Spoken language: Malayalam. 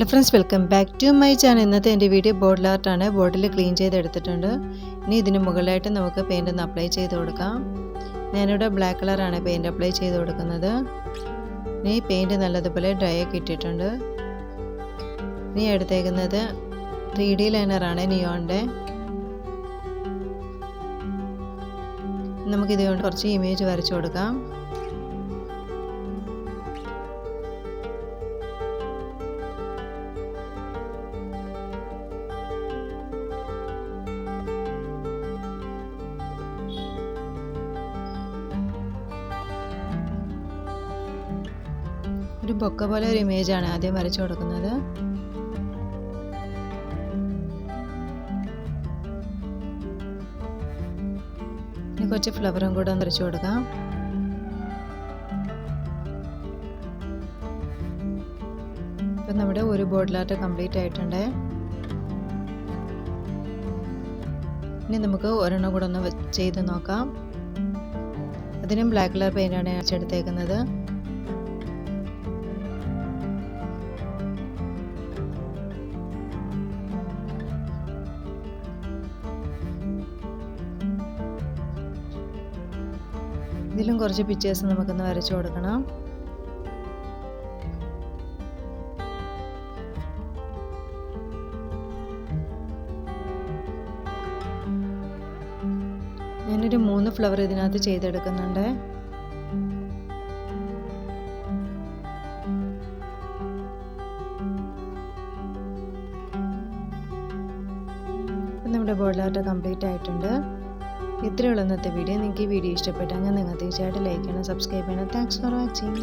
Hello friends, welcome back to my channel. ഇന്നത്തെ എൻ്റെ വീഡിയോ ബോട്ടിൽ ആർട്ടാണ്. ബോട്ടിൽ ക്ലീൻ ചെയ്തെടുത്തിട്ടുണ്ട്. ഇനി ഇതിന് മുകളിലായിട്ട് നമുക്ക് പെയിൻ്റ് ഒന്ന് അപ്ലൈ ചെയ്ത് കൊടുക്കാം. ഞാനിവിടെ ബ്ലാക്ക് കളറാണ് പെയിൻറ്റ് അപ്ലൈ ചെയ്ത് കൊടുക്കുന്നത്. ഇനി പെയിൻറ്റ് നല്ലതുപോലെ ഡ്രൈ ആക്കി ഇട്ടിട്ടുണ്ട്. ഇനി എടുത്തേക്കുന്നത് 3D ലൈനറാണ്, നിയോണിൻ്റെ. നമുക്കിതുകൊണ്ട് കുറച്ച് ഇമേജ് വരച്ചു കൊടുക്കാം. ഒരു ബൊക്ക പോലെ ഒരു ഇമേജാണ് ആദ്യം വരച്ചു കൊടുക്കുന്നത്. ഇനി കുറച്ച് ഫ്ലവറും കൂടെ വരച്ചു കൊടുക്കാം. ഇപ്പം നമ്മുടെ ഒരു ബോട്ടിൽ ആർട്ട് കംപ്ലീറ്റ് ആയിട്ടുണ്ട്. ഇനി നമുക്ക് ഒരെണ്ണം കൂടെ ഒന്ന് ചെയ്ത് നോക്കാം. അതിനും ബ്ലാക്ക് കളർ പെയിൻ്റാണ് അടിച്ചെടുത്തേക്കുന്നത്. ഇതിലും കുറച്ച് പിക്ചേഴ്സ് നമുക്കൊന്ന് വരച്ചു കൊടുക്കണം. ഞാനൊരു 3 ഫ്ലവർ ഇതിനകത്ത് ചെയ്തെടുക്കുന്നുണ്ട്. നമ്മുടെ ബോട്ടിൽ ആർട്ട് കംപ്ലീറ്റ് ആയിട്ടുണ്ട്. ഇത്രയുള്ള ഇന്നത്തെ വീഡിയോ. നിങ്ങൾക്ക് ഈ വീഡിയോ ഇഷ്ടപ്പെട്ടാൽ നിങ്ങൾ തീർച്ചയായിട്ടും ലൈക്ക് ചെയ്യണം, സബ്സ്ക്രൈബ് ചെയ്യണം. Thanks for watching.